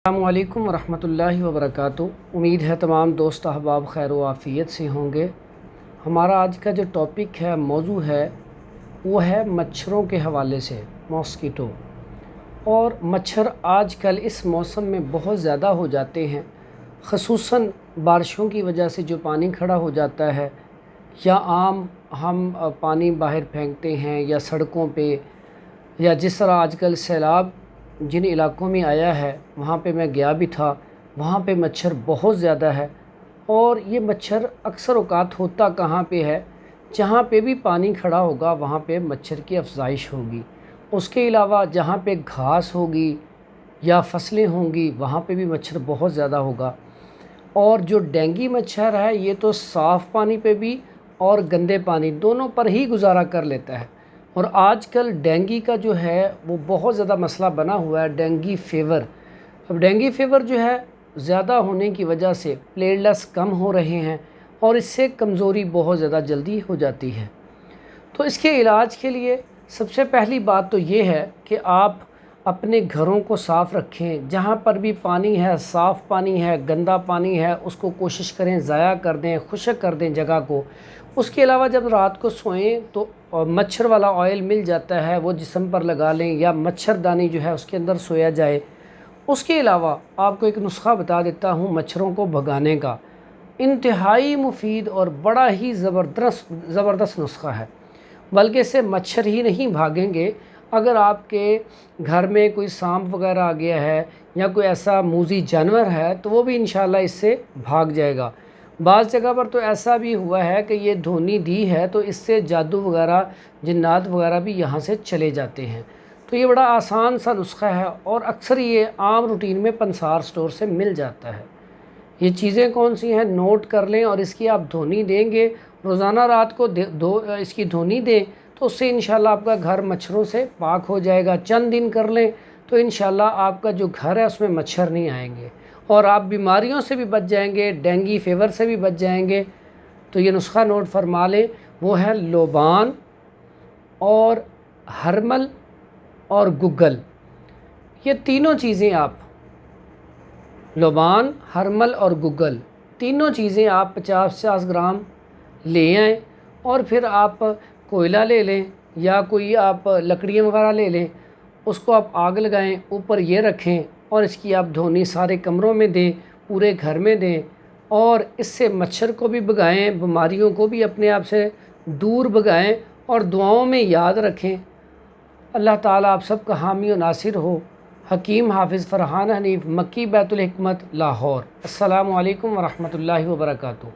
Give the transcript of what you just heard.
السلام علیکم ورحمۃ اللہ وبرکاتہ۔ امید ہے تمام دوست احباب خیر و عافیت سے ہوں گے۔ ہمارا آج کا جو ٹاپک ہے، موضوع ہے، وہ ہے مچھروں کے حوالے سے، ماسکیٹو۔ اور مچھر آج کل اس موسم میں بہت زیادہ ہو جاتے ہیں، خصوصاً بارشوں کی وجہ سے جو پانی کھڑا ہو جاتا ہے، یا عام ہم پانی باہر پھینکتے ہیں، یا سڑکوں پہ، یا جس طرح آج کل سیلاب جن علاقوں میں آیا ہے وہاں پہ میں گیا بھی تھا، وہاں پہ مچھر بہت زیادہ ہے۔ اور یہ مچھر اکثر اوقات ہوتا کہاں پہ ہے؟ جہاں پہ بھی پانی کھڑا ہوگا وہاں پہ مچھر کی افزائش ہوگی۔ اس کے علاوہ جہاں پہ گھاس ہوگی یا فصلیں ہوں گی وہاں پہ بھی مچھر بہت زیادہ ہوگا۔ اور جو ڈینگی مچھر ہے یہ تو صاف پانی پہ بھی اور گندے پانی دونوں پر ہی گزارا کر لیتا ہے۔ اور آج کل ڈینگی کا جو ہے وہ بہت زیادہ مسئلہ بنا ہوا ہے، ڈینگی فیور۔ اب ڈینگی فیور جو ہے زیادہ ہونے کی وجہ سے پلیٹلیٹس کم ہو رہے ہیں اور اس سے کمزوری بہت زیادہ جلدی ہو جاتی ہے۔ تو اس کے علاج کے لیے سب سے پہلی بات تو یہ ہے کہ آپ اپنے گھروں کو صاف رکھیں، جہاں پر بھی پانی ہے، صاف پانی ہے، گندا پانی ہے، اس کو کوشش کریں ضائع کر دیں، خشک کر دیں جگہ کو۔ اس کے علاوہ جب رات کو سوئیں تو مچھر والا آئل مل جاتا ہے، وہ جسم پر لگا لیں، یا مچھردانی جو ہے اس کے اندر سویا جائے۔ اس کے علاوہ آپ کو ایک نسخہ بتا دیتا ہوں مچھروں کو بھگانے کا، انتہائی مفید اور بڑا ہی زبردست نسخہ ہے۔ بلکہ اس سے مچھر ہی نہیں بھاگیں گے، اگر آپ کے گھر میں کوئی سانپ وغیرہ آ گیا ہے یا کوئی ایسا موذی جانور ہے تو وہ بھی انشاءاللہ اس سے بھاگ جائے گا۔ بعض جگہ پر تو ایسا بھی ہوا ہے کہ یہ دھونی دی ہے تو اس سے جادو وغیرہ، جنات وغیرہ بھی یہاں سے چلے جاتے ہیں۔ تو یہ بڑا آسان سا نسخہ ہے اور اکثر یہ عام روٹین میں پنسار سٹور سے مل جاتا ہے۔ یہ چیزیں کون سی ہیں نوٹ کر لیں، اور اس کی آپ دھونی دیں گے، روزانہ رات کو اس کی دھونی دیں تو اس سے انشاءاللہ آپ کا گھر مچھروں سے پاک ہو جائے گا۔ چند دن کر لیں تو انشاءاللہ آپ کا جو گھر ہے اس میں مچھر نہیں آئیں گے، اور آپ بیماریوں سے بھی بچ جائیں گے، ڈینگی فیور سے بھی بچ جائیں گے۔ تو یہ نسخہ نوٹ فرما لیں، وہ ہے لوبان اور ہرمل اور گگل۔ یہ تینوں چیزیں آپ، لوبان، ہرمل اور گگل، تینوں چیزیں آپ 50-50 گرام لے آئیں، اور پھر آپ کوئلہ لے لیں یا کوئی آپ لکڑیاں وغیرہ لے لیں، اس کو آپ آگ لگائیں، اوپر یہ رکھیں اور اس کی آپ دھونی سارے کمروں میں دیں، پورے گھر میں دیں، اور اس سے مچھر کو بھی بھگائیں، بیماریوں کو بھی اپنے آپ سے دور بھگائیں، اور دعاؤں میں یاد رکھیں۔ اللہ تعالیٰ آپ سب کا حامی و ناصر ہو۔ حکیم حافظ فرحان حنیف، مکی بیت الحکمت، لاہور۔ السلام علیکم ورحمۃ اللہ وبرکاتہ۔